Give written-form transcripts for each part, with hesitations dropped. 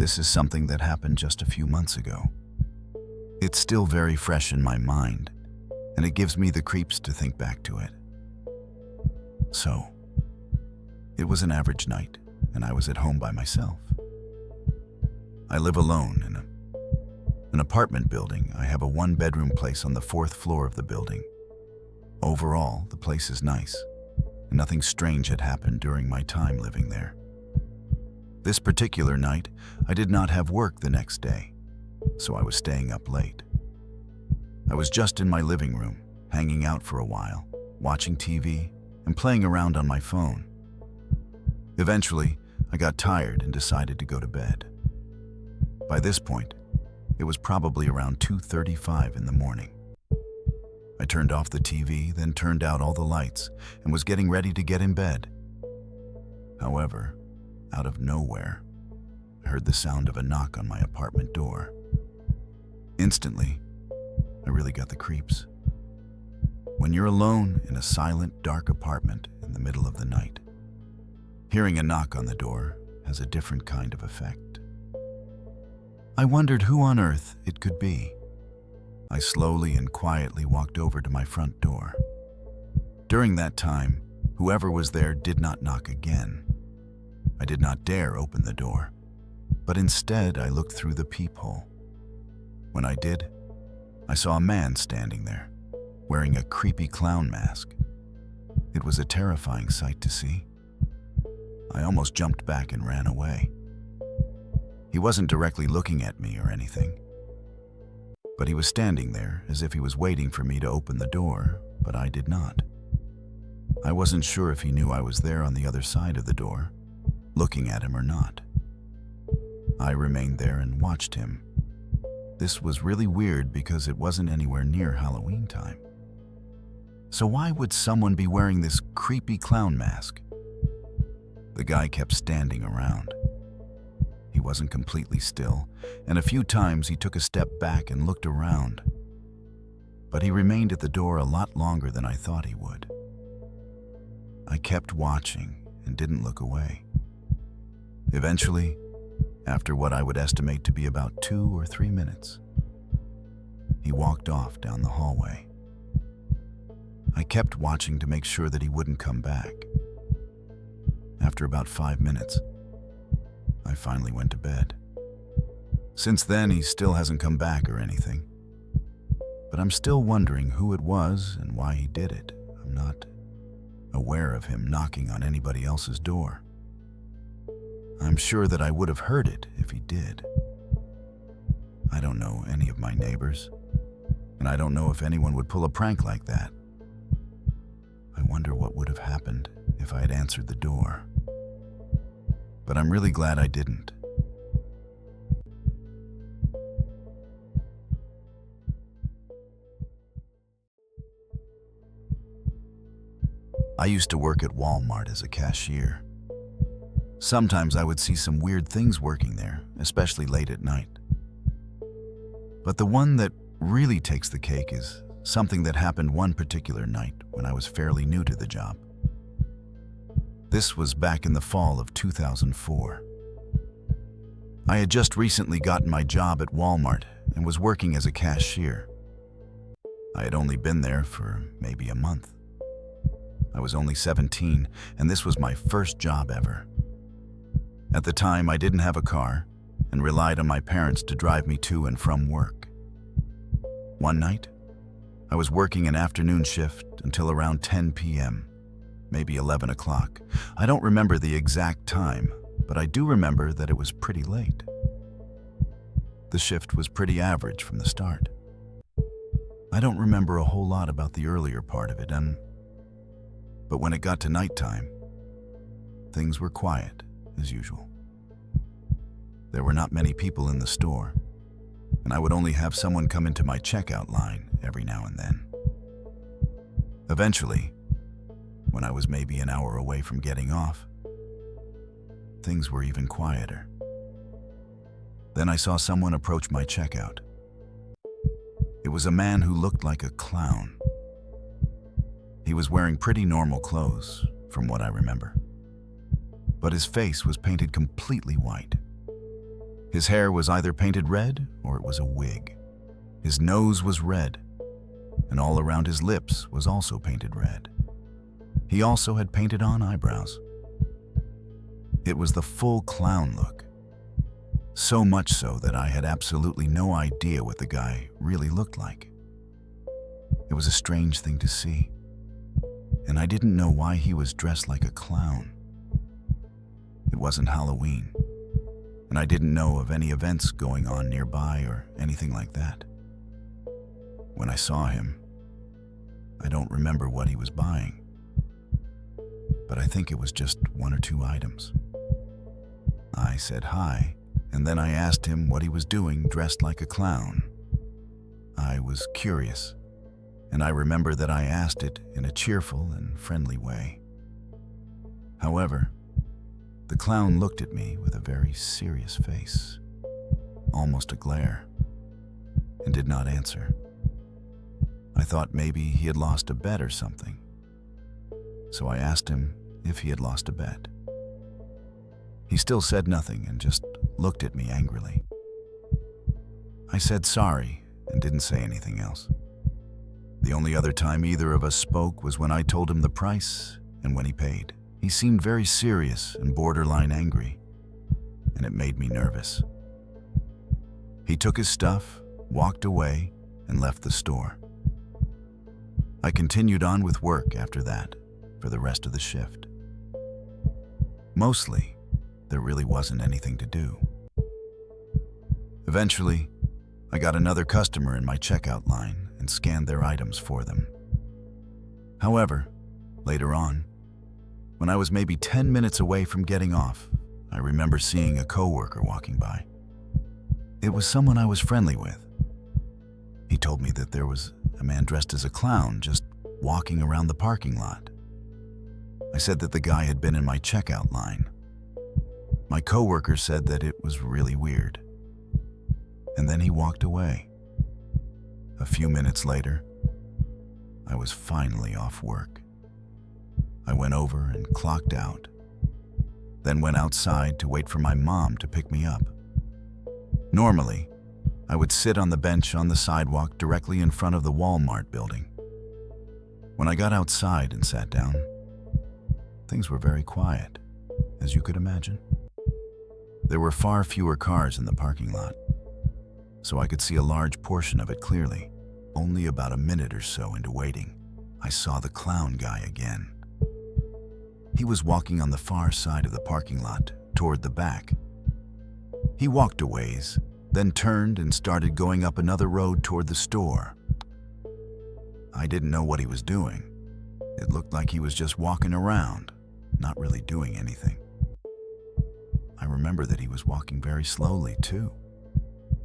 This is something that happened just a few months ago. It's still very fresh in my mind, and it gives me the creeps to think back to it. So, it was an average night, and I was at home by myself. I live alone in an apartment building. I have a one-bedroom place on the 4th floor of the building. Overall, the place is nice, and nothing strange had happened during my time living there. This particular night, I did not have work the next day, so I was staying up late. I was just in my living room, hanging out for a while, watching TV, and playing around on my phone. Eventually, I got tired and decided to go to bed. By this point, it was probably around 2:35 in the morning. I turned off the TV, then turned out all the lights, and was getting ready to get in bed. However, out of nowhere, I heard the sound of a knock on my apartment door. Instantly, I really got the creeps. When you're alone in a silent, dark apartment in the middle of the night, hearing a knock on the door has a different kind of effect. I wondered who on earth it could be. I slowly and quietly walked over to my front door. During that time, whoever was there did not knock again. I did not dare open the door, but instead I looked through the peephole. When I did, I saw a man standing there, wearing a creepy clown mask. It was a terrifying sight to see. I almost jumped back and ran away. He wasn't directly looking at me or anything, but he was standing there as if he was waiting for me to open the door, but I did not. I wasn't sure if he knew I was there on the other side of the door, looking at him or not. I remained there and watched him. This was really weird because it wasn't anywhere near Halloween time. So why would someone be wearing this creepy clown mask? The guy kept standing around. He wasn't completely still, and a few times he took a step back and looked around. But he remained at the door a lot longer than I thought he would. I kept watching and didn't look away. Eventually, after what I would estimate to be about 2 or 3 minutes, he walked off down the hallway. I kept watching to make sure that he wouldn't come back. After about 5 minutes, I finally went to bed. Since then, he still hasn't come back or anything. But I'm still wondering who it was and why he did it. I'm not aware of him knocking on anybody else's door. I'm sure that I would have heard it if he did. I don't know any of my neighbors, and I don't know if anyone would pull a prank like that. I wonder what would have happened if I had answered the door. But I'm really glad I didn't. I used to work at Walmart as a cashier. Sometimes I would see some weird things working there, especially late at night. But the one that really takes the cake is something that happened one particular night when I was fairly new to the job. This was back in the fall of 2004. I had just recently gotten my job at Walmart and was working as a cashier. I had only been there for maybe a month. I was only 17, and this was my first job ever. At the time, I didn't have a car and relied on my parents to drive me to and from work. One night, I was working an afternoon shift until around 10 p.m., maybe 11 o'clock. I don't remember the exact time, but I do remember that it was pretty late. The shift was pretty average from the start. I don't remember a whole lot about the earlier part of it, but when it got to nighttime, things were quiet as usual. There were not many people in the store, and I would only have someone come into my checkout line every now and then. Eventually, when I was maybe an hour away from getting off, things were even quieter. Then I saw someone approach my checkout. It was a man who looked like a clown. He was wearing pretty normal clothes, from what I remember, but his face was painted completely white. His hair was either painted red or it was a wig. His nose was red, and all around his lips was also painted red. He also had painted on eyebrows. It was the full clown look. So much so that I had absolutely no idea what the guy really looked like. It was a strange thing to see, and I didn't know why he was dressed like a clown. It wasn't Halloween, and I didn't know of any events going on nearby or anything like that. When I saw him, I don't remember what he was buying, but I think it was just 1 or 2 items. I said hi, and then I asked him what he was doing dressed like a clown. I was curious, and I remember that I asked it in a cheerful and friendly way. However, the clown looked at me with a very serious face, almost a glare, and did not answer. I thought maybe he had lost a bet or something, so I asked him if he had lost a bet. He still said nothing and just looked at me angrily. I said sorry and didn't say anything else. The only other time either of us spoke was when I told him the price and when he paid. He seemed very serious and borderline angry, and it made me nervous. He took his stuff, walked away, and left the store. I continued on with work after that for the rest of the shift. Mostly, there really wasn't anything to do. Eventually, I got another customer in my checkout line and scanned their items for them. However, later on, when I was maybe 10 minutes away from getting off, I remember seeing a coworker walking by. It was someone I was friendly with. He told me that there was a man dressed as a clown just walking around the parking lot. I said that the guy had been in my checkout line. My coworker said that it was really weird, and then he walked away. A few minutes later, I was finally off work. I went over and clocked out, then went outside to wait for my mom to pick me up. Normally, I would sit on the bench on the sidewalk directly in front of the Walmart building. When I got outside and sat down, things were very quiet, as you could imagine. There were far fewer cars in the parking lot, so I could see a large portion of it clearly. Only about a minute or so into waiting, I saw the clown guy again. He was walking on the far side of the parking lot, toward the back. He walked a ways, then turned and started going up another road toward the store. I didn't know what he was doing. It looked like he was just walking around, not really doing anything. I remember that he was walking very slowly, too.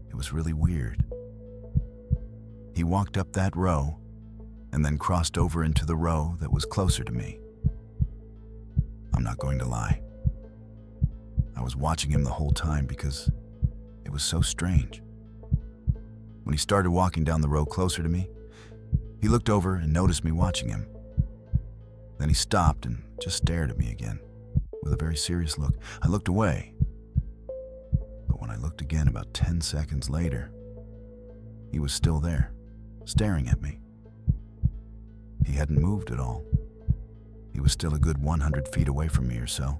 It was really weird. He walked up that row and then crossed over into the row that was closer to me. I'm not going to lie. I was watching him the whole time because it was so strange. When he started walking down the row closer to me, he looked over and noticed me watching him. Then he stopped and just stared at me again with a very serious look. I looked away, but when I looked again about 10 seconds later, he was still there, staring at me. He hadn't moved at all. He was still a good 100 feet away from me or so,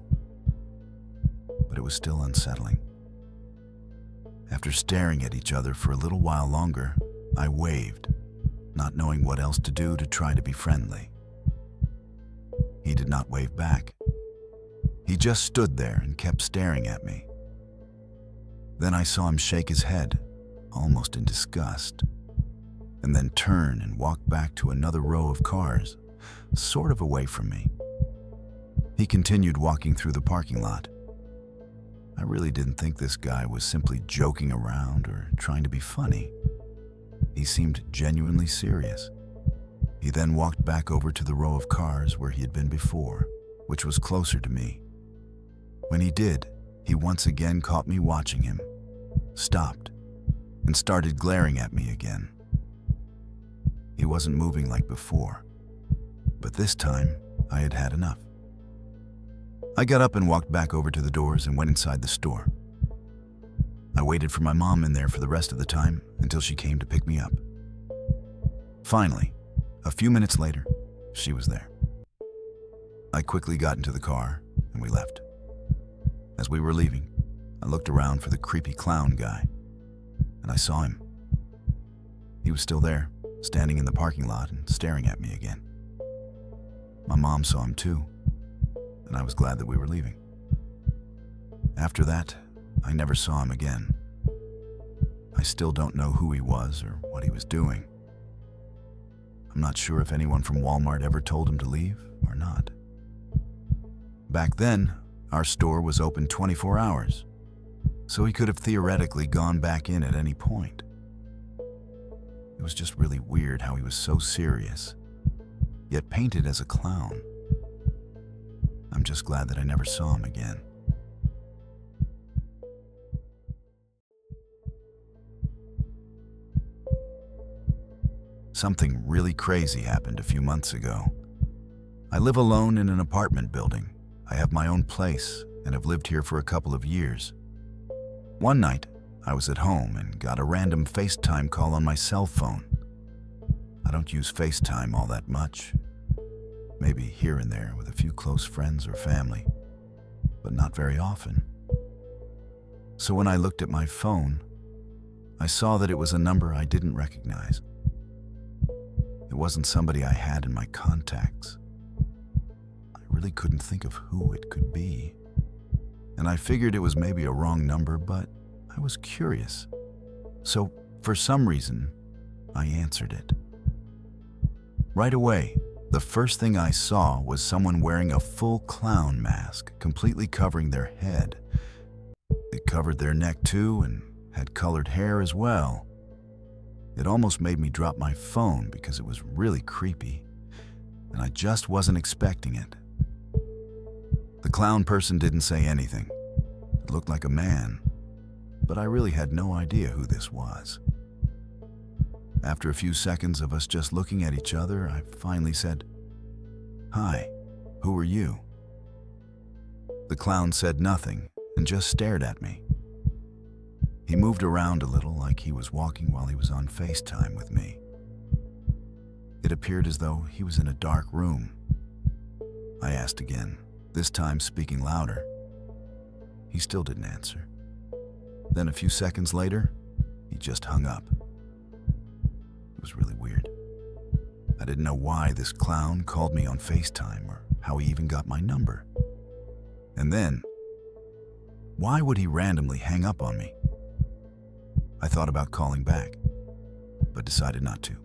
but it was still unsettling. After staring at each other for a little while longer, I waved, not knowing what else to do to try to be friendly. He did not wave back. He just stood there and kept staring at me. Then I saw him shake his head, almost in disgust, and then turn and walk back to another row of cars, sort of away from me. He continued walking through the parking lot. I really didn't think this guy was simply joking around or trying to be funny. He seemed genuinely serious. He then walked back over to the row of cars where he had been before, which was closer to me. When he did, he once again caught me watching him, stopped, and started glaring at me again. He wasn't moving like before, but this time I had had enough. I got up and walked back over to the doors and went inside the store. I waited for my mom in there for the rest of the time until she came to pick me up. Finally, a few minutes later, she was there. I quickly got into the car and we left. As we were leaving, I looked around for the creepy clown guy, and I saw him. He was still there, standing in the parking lot and staring at me again. My mom saw him too, and I was glad that we were leaving. After that, I never saw him again. I still don't know who he was or what he was doing. I'm not sure if anyone from Walmart ever told him to leave or not. Back then, our store was open 24 hours, so he could have theoretically gone back in at any point. It was just really weird how he was so serious, yet painted as a clown. I'm just glad that I never saw him again. Something really crazy happened a few months ago. I live alone in an apartment building. I have my own place and have lived here for a couple of years. One night, I was at home and got a random FaceTime call on my cell phone. I don't use FaceTime all that much. Maybe here and there with a few close friends or family, but not very often. So when I looked at my phone, I saw that it was a number I didn't recognize. It wasn't somebody I had in my contacts. I really couldn't think of who it could be. And I figured it was maybe a wrong number, but I was curious. So, for some reason, I answered it. Right away, the first thing I saw was someone wearing a full clown mask, completely covering their head. It covered their neck too and had colored hair as well. It almost made me drop my phone because it was really creepy, and I just wasn't expecting it. The clown person didn't say anything. It looked like a man, but I really had no idea who this was. After a few seconds of us just looking at each other, I finally said, "Hi, who are you?" The clown said nothing and just stared at me. He moved around a little like he was walking while he was on FaceTime with me. It appeared as though he was in a dark room. I asked again, this time speaking louder. He still didn't answer. Then a few seconds later, he just hung up. It was really weird. I didn't know why this clown called me on FaceTime or how he even got my number. And then, why would he randomly hang up on me? I thought about calling back, but decided not to.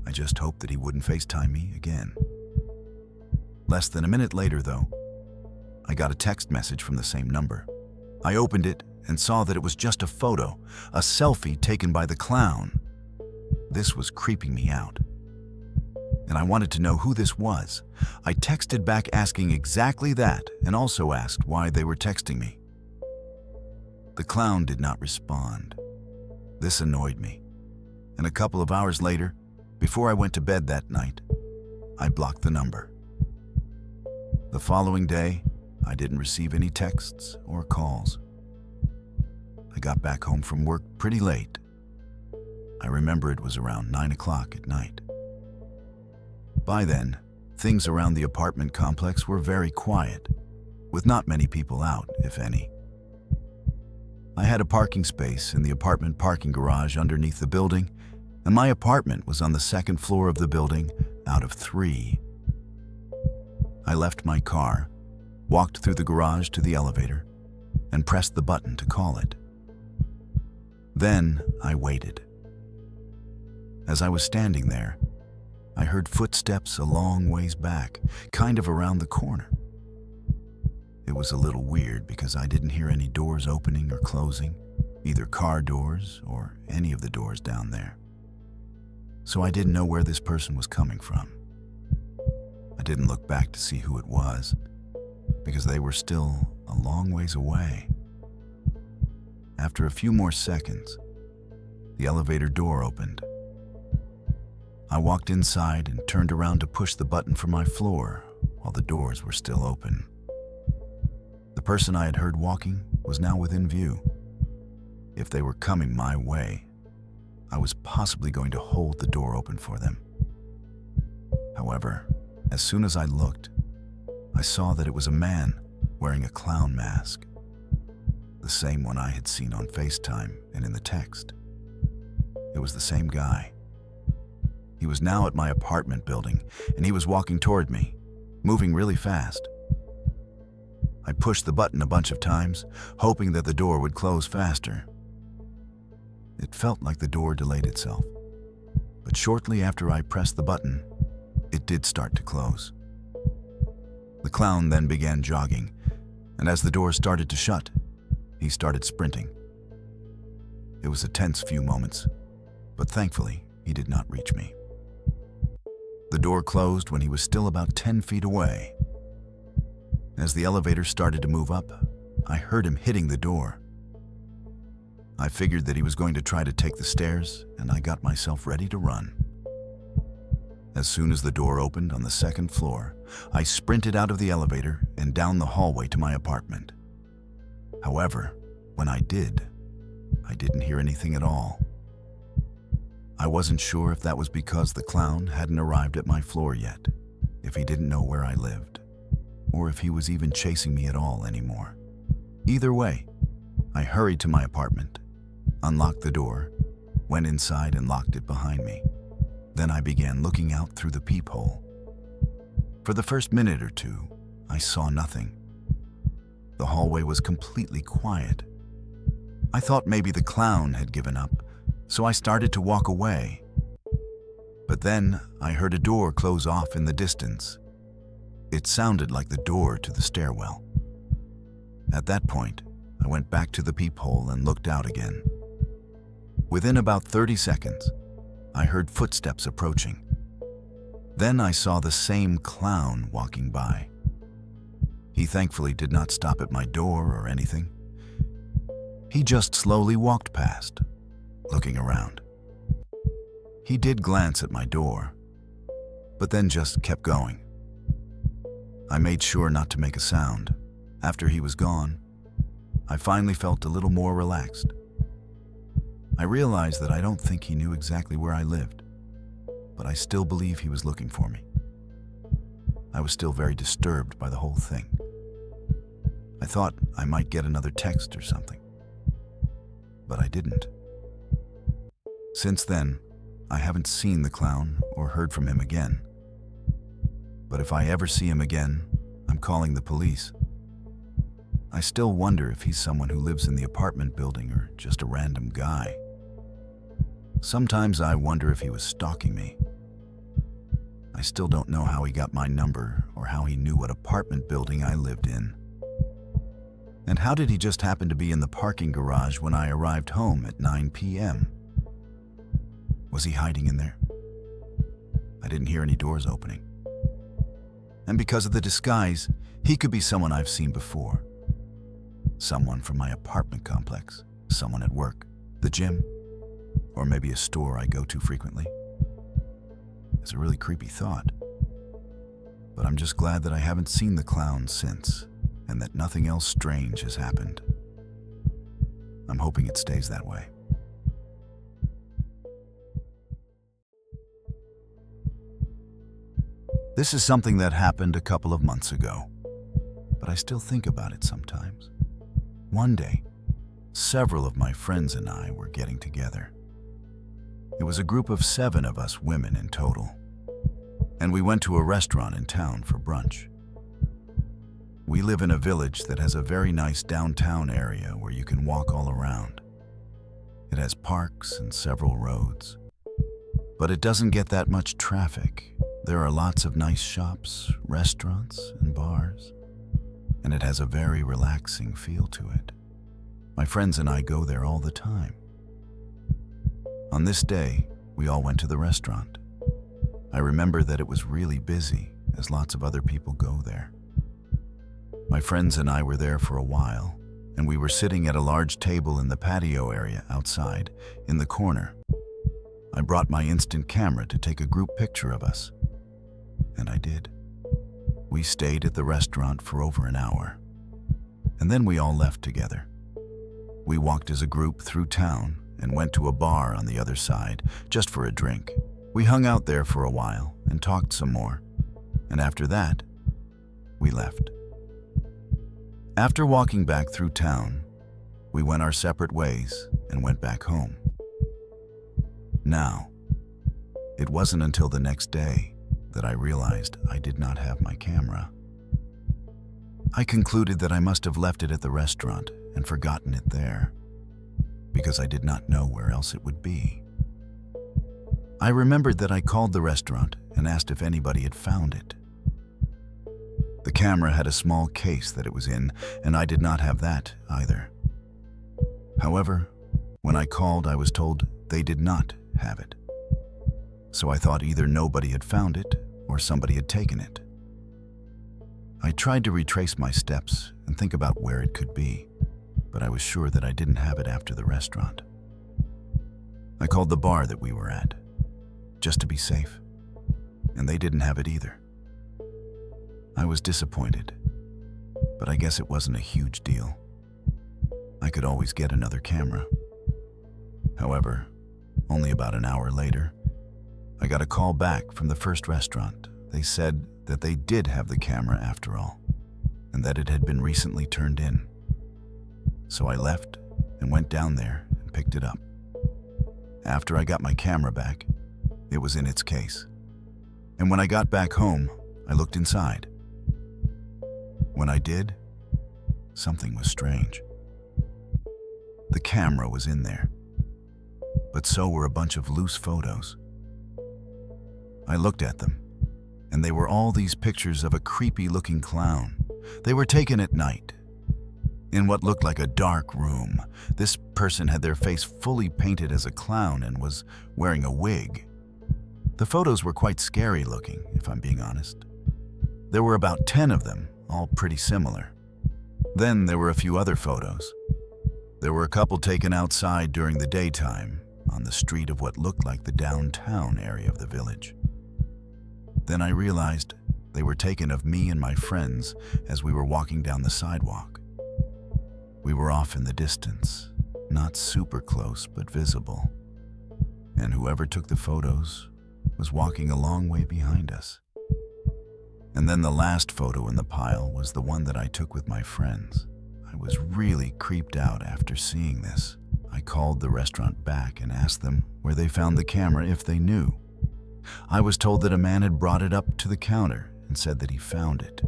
I just hoped that he wouldn't FaceTime me again. Less than a minute later, though, I got a text message from the same number. I opened it and saw that it was just a photo, a selfie taken by the clown. This was creeping me out, and I wanted to know who this was. I texted back asking exactly that and also asked why they were texting me. The clown did not respond. This annoyed me, and a couple of hours later, before I went to bed that night, I blocked the number. The following day, I didn't receive any texts or calls. I got back home from work pretty late. I remember it was around 9 o'clock at night. By then, things around the apartment complex were very quiet, with not many people out, if any. I had a parking space in the apartment parking garage underneath the building, and my apartment was on the second floor of the building out of 3. I left my car, walked through the garage to the elevator, and pressed the button to call it. Then I waited. As I was standing there, I heard footsteps a long ways back, kind of around the corner. It was a little weird because I didn't hear any doors opening or closing, either car doors or any of the doors down there. So I didn't know where this person was coming from. I didn't look back to see who it was because they were still a long ways away. After a few more seconds, the elevator door opened. I walked inside and turned around to push the button for my floor while the doors were still open. The person I had heard walking was now within view, if they were coming my way, I was possibly going to hold the door open for them. However, as soon as I looked, I saw that it was a man wearing a clown mask, the same one I had seen on FaceTime and in the text. It was the same guy. He was now at my apartment building, and he was walking toward me, moving really fast. I pushed the button a bunch of times, hoping that the door would close faster. It felt like the door delayed itself, but shortly after I pressed the button, it did start to close. The clown then began jogging, and as the door started to shut, he started sprinting. It was a tense few moments, but thankfully, he did not reach me. The door closed when he was still about 10 feet away. As the elevator started to move up, I heard him hitting the door. I figured that he was going to try to take the stairs, and I got myself ready to run. As soon as the door opened on the second floor, I sprinted out of the elevator and down the hallway to my apartment. However, when I didn't hear anything at all. I wasn't sure if that was because the clown hadn't arrived at my floor yet, if he didn't know where I lived, or if he was even chasing me at all anymore. Either way, I hurried to my apartment, unlocked the door, went inside and locked it behind me. Then I began looking out through the peephole. For the first minute or two, I saw nothing. The hallway was completely quiet. I thought maybe the clown had given up, so I started to walk away. But then I heard a door close off in the distance. It sounded like the door to the stairwell. At that point, I went back to the peephole and looked out again. Within about 30 seconds, I heard footsteps approaching. Then I saw the same clown walking by. He thankfully did not stop at my door or anything. He just slowly walked past, looking around. He did glance at my door, but then just kept going. I made sure not to make a sound. After he was gone, I finally felt a little more relaxed. I realized that I don't think he knew exactly where I lived, but I still believe he was looking for me. I was still very disturbed by the whole thing. I thought I might get another text or something, but I didn't. Since then, I haven't seen the clown or heard from him again. But if I ever see him again, I'm calling the police. I still wonder if he's someone who lives in the apartment building or just a random guy. Sometimes I wonder if he was stalking me. I still don't know how he got my number or how he knew what apartment building I lived in. And how did he just happen to be in the parking garage when I arrived home at 9 p.m.? Was he hiding in there? I didn't hear any doors opening. And because of the disguise, he could be someone I've seen before. Someone from my apartment complex, someone at work, the gym, or maybe a store I go to frequently. It's a really creepy thought. But I'm just glad that I haven't seen the clown since, and that nothing else strange has happened. I'm hoping it stays that way. This is something that happened a couple of months ago, but I still think about it sometimes. One day, several of my friends and I were getting together. It was a group of 7 of us women in total, and we went to a restaurant in town for brunch. We live in a village that has a very nice downtown area where you can walk all around. It has parks and several roads, but it doesn't get that much traffic. There are lots of nice shops, restaurants, and bars, and it has a very relaxing feel to it. My friends and I go there all the time. On this day, we all went to the restaurant. I remember that it was really busy, as lots of other people go there. My friends and I were there for a while, and we were sitting at a large table in the patio area outside, in the corner. I brought my instant camera to take a group picture of us, and I did. We stayed at the restaurant for over an hour, and then we all left together. We walked as a group through town and went to a bar on the other side just for a drink. We hung out there for a while and talked some more, and after that, we left. After walking back through town, we went our separate ways and went back home. Now, it wasn't until the next day that I realized I did not have my camera. I concluded that I must have left it at the restaurant and forgotten it there, because I did not know where else it would be. I remembered that I called the restaurant and asked if anybody had found it. The camera had a small case that it was in, and I did not have that either. However, when I called, I was told they did not have it. So I thought either nobody had found it or somebody had taken it. I tried to retrace my steps and think about where it could be, but I was sure that I didn't have it after the restaurant. I called the bar that we were at, just to be safe, and they didn't have it either. I was disappointed, but I guess it wasn't a huge deal. I could always get another camera. However, only about an hour later, I got a call back from the first restaurant. They said that they did have the camera after all, and that it had been recently turned in. So I left and went down there and picked it up. After I got my camera back, it was in its case. And when I got back home, I looked inside. When I did, something was strange. The camera was in there, but so were a bunch of loose photos. I looked at them, and they were all these pictures of a creepy-looking clown. They were taken at night, in what looked like a dark room. This person had their face fully painted as a clown and was wearing a wig. The photos were quite scary looking, if I'm being honest. There were about 10 of them, all pretty similar. Then there were a few other photos. There were a couple taken outside during the daytime, on the street of what looked like the downtown area of the village. Then I realized they were taken of me and my friends as we were walking down the sidewalk. We were off in the distance, not super close but visible, and whoever took the photos was walking a long way behind us. And then the last photo in the pile was the one that I took with my friends. I was really creeped out after seeing this. I called the restaurant back and asked them where they found the camera if they knew. I was told that a man had brought it up to the counter and said that he found it.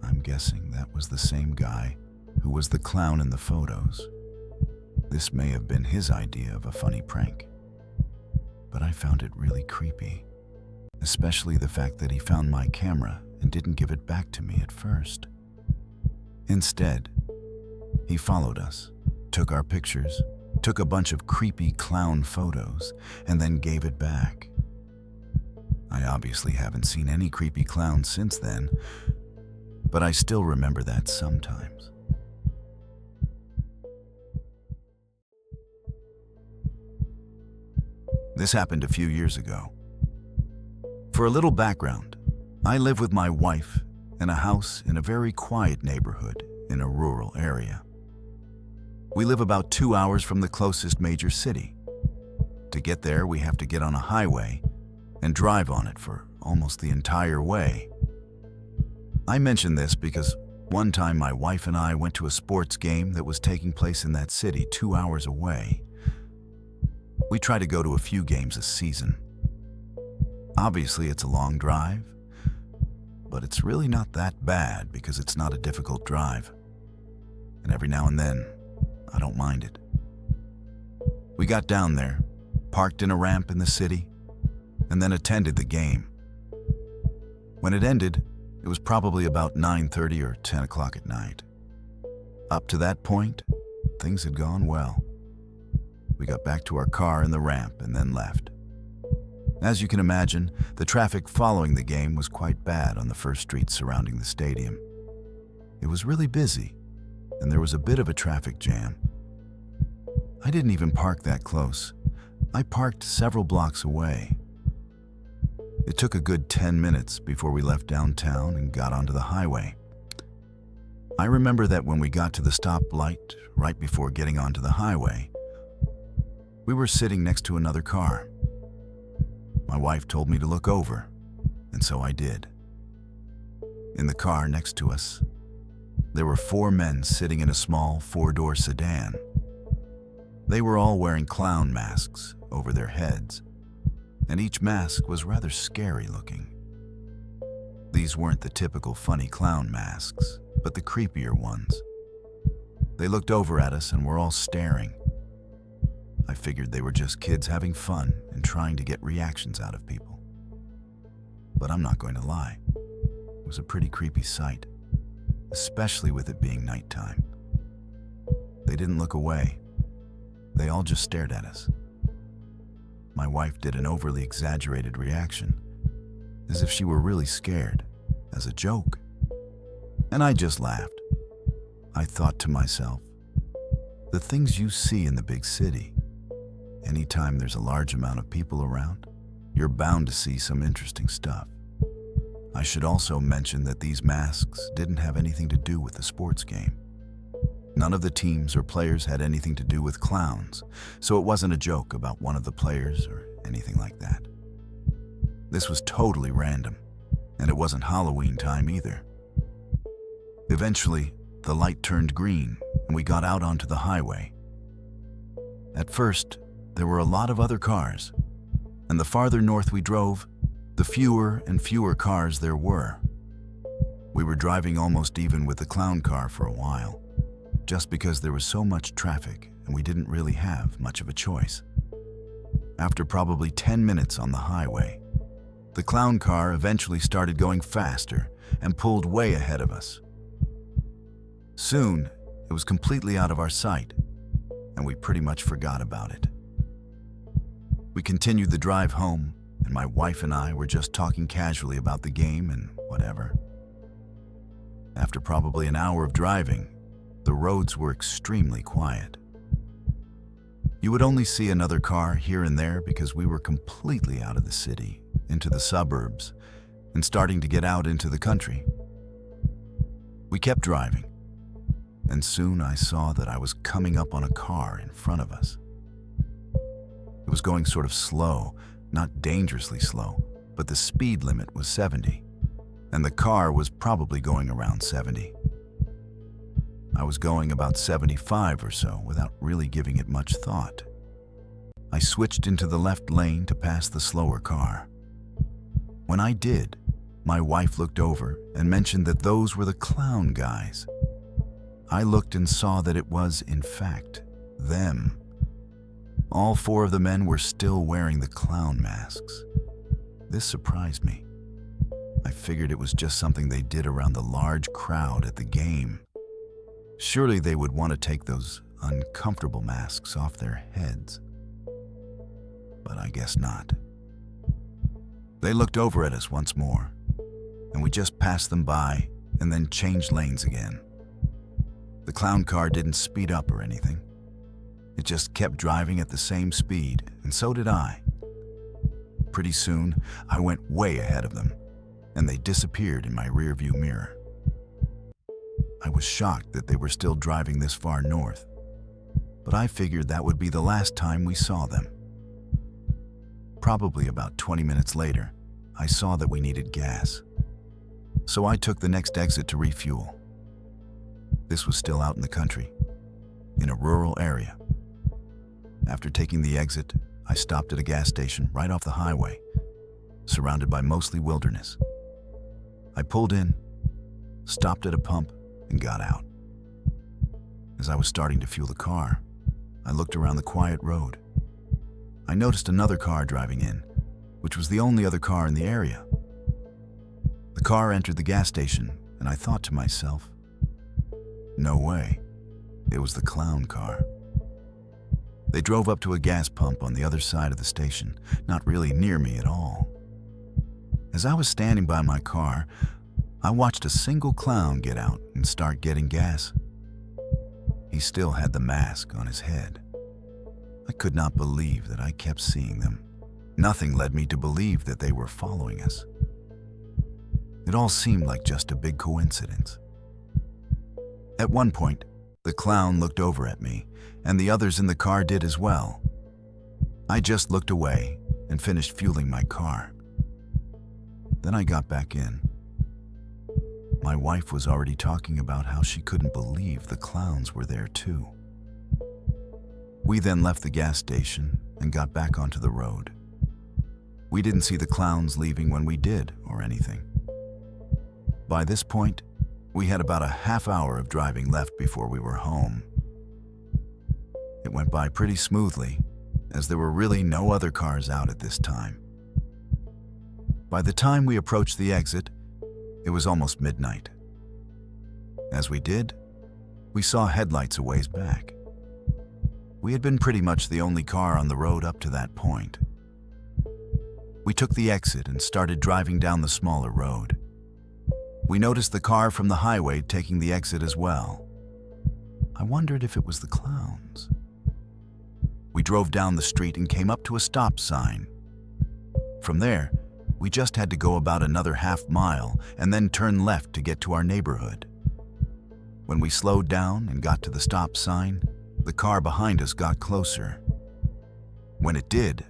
I'm guessing that was the same guy who was the clown in the photos. This may have been his idea of a funny prank, but I found it really creepy, especially the fact that he found my camera and didn't give it back to me at first. Instead, he followed us, took our pictures, took a bunch of creepy clown photos, and then gave it back. I obviously haven't seen any creepy clowns since then, but I still remember that sometimes. This happened a few years ago. For a little background, I live with my wife in a house in a very quiet neighborhood in a rural area. We live about 2 hours from the closest major city. To get there, we have to get on a highway and drive on it for almost the entire way. I mention this because one time my wife and I went to a sports game that was taking place in that city 2 hours away. We try to go to a few games a season. Obviously, it's a long drive, but it's really not that bad because it's not a difficult drive. And every now and then, I don't mind it. We got down there, parked in a ramp in the city, and then attended the game. When it ended, it was probably about 9:30 or 10 o'clock at night. Up to that point, things had gone well. We got back to our car in the ramp and then left. As you can imagine, the traffic following the game was quite bad on the first street surrounding the stadium. It was really busy, and there was a bit of a traffic jam. I didn't even park that close. I parked several blocks away. It took a good 10 minutes before we left downtown and got onto the highway. I remember that when we got to the stoplight, right before getting onto the highway, we were sitting next to another car. My wife told me to look over, and so I did. In the car next to us, there were 4 men sitting in a small 4-door sedan. They were all wearing clown masks over their heads, and each mask was rather scary looking. These weren't the typical funny clown masks, but the creepier ones. They looked over at us and were all staring. I figured they were just kids having fun and trying to get reactions out of people. But I'm not going to lie, it was a pretty creepy sight, especially with it being nighttime. They didn't look away. They all just stared at us. My wife did an overly exaggerated reaction, as if she were really scared, as a joke. And I just laughed. I thought to myself, the things you see in the big city, anytime there's a large amount of people around, you're bound to see some interesting stuff. I should also mention that these masks didn't have anything to do with the sports game. None of the teams or players had anything to do with clowns, so it wasn't a joke about one of the players or anything like that. This was totally random, and it wasn't Halloween time either. Eventually, the light turned green and we got out onto the highway. At first, there were a lot of other cars, and the farther north we drove, the fewer and fewer cars there were. We were driving almost even with the clown car for a while, just because there was so much traffic and we didn't really have much of a choice. After probably 10 minutes on the highway, the clown car eventually started going faster and pulled way ahead of us. Soon, it was completely out of our sight, and we pretty much forgot about it. We continued the drive home, and my wife and I were just talking casually about the game and whatever. After probably an hour of driving, the roads were extremely quiet. You would only see another car here and there because we were completely out of the city, into the suburbs, and starting to get out into the country. We kept driving, and soon I saw that I was coming up on a car in front of us. It was going sort of slow, not dangerously slow, but the speed limit was 70, and the car was probably going around 70. I was going about 75 or so without really giving it much thought. I switched into the left lane to pass the slower car. When I did, my wife looked over and mentioned that those were the clown guys. I looked and saw that it was, in fact, them. All 4 of the men were still wearing the clown masks. This surprised me. I figured it was just something they did around the large crowd at the game. Surely they would want to take those uncomfortable masks off their heads. But I guess not. They looked over at us once more, and we just passed them by and then changed lanes again. The clown car didn't speed up or anything. It just kept driving at the same speed, and so did I. Pretty soon, I went way ahead of them, and they disappeared in my rearview mirror. I was shocked that they were still driving this far north, but I figured that would be the last time we saw them. Probably about 20 minutes later, I saw that we needed gas, so I took the next exit to refuel. This was still out in the country, in a rural area. After taking the exit, I stopped at a gas station right off the highway, surrounded by mostly wilderness. I pulled in, stopped at a pump, and got out. As I was starting to fuel the car, I looked around the quiet road. I noticed another car driving in, which was the only other car in the area. The car entered the gas station, and I thought to myself, no way, it was the clown car. They drove up to a gas pump on the other side of the station, not really near me at all. As I was standing by my car, I watched a single clown get out and start getting gas. He still had the mask on his head. I could not believe that I kept seeing them. Nothing led me to believe that they were following us. It all seemed like just a big coincidence. At one point, the clown looked over at me, and the others in the car did as well. I just looked away and finished fueling my car. Then I got back in. My wife was already talking about how she couldn't believe the clowns were there too. We then left the gas station and got back onto the road. We didn't see the clowns leaving when we did or anything. By this point, we had about a half hour of driving left before we were home. It went by pretty smoothly, as there were really no other cars out at this time. By the time we approached the exit, it was almost midnight. As we did, we saw headlights a ways back. We had been pretty much the only car on the road up to that point. We took the exit and started driving down the smaller road. We noticed the car from the highway taking the exit as well. I wondered if it was the clowns. We drove down the street and came up to a stop sign. From there, we just had to go about another half mile and then turn left to get to our neighborhood. When we slowed down and got to the stop sign, the car behind us got closer. When it did,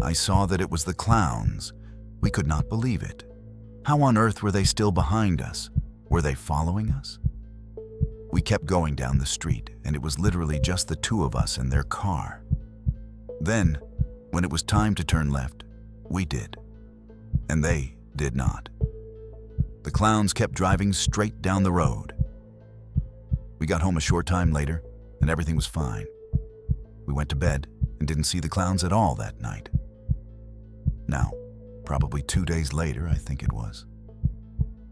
I saw that it was the clowns. We could not believe it. How on earth were they still behind us? Were they following us? We kept going down the street, and it was literally just the two of us and their car. Then, when it was time to turn left, we did. And they did not. The clowns kept driving straight down the road. We got home a short time later, and everything was fine. We went to bed and didn't see the clowns at all that night. Now, probably 2 days later, I think it was,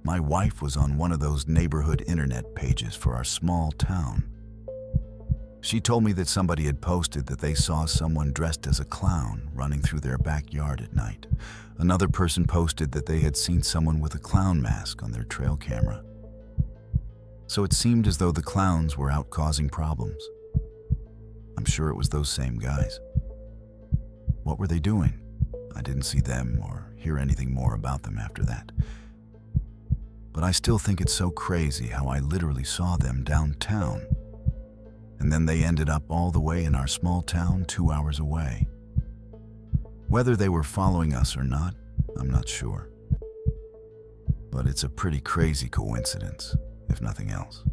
my wife was on one of those neighborhood internet pages for our small town. She told me that somebody had posted that they saw someone dressed as a clown running through their backyard at night. Another person posted that they had seen someone with a clown mask on their trail camera. So it seemed as though the clowns were out causing problems. I'm sure it was those same guys. What were they doing? I didn't see them or hear anything more about them after that. But I still think it's so crazy how I literally saw them downtown. And then they ended up all the way in our small town 2 hours away. Whether they were following us or not, I'm not sure. But it's a pretty crazy coincidence, if nothing else.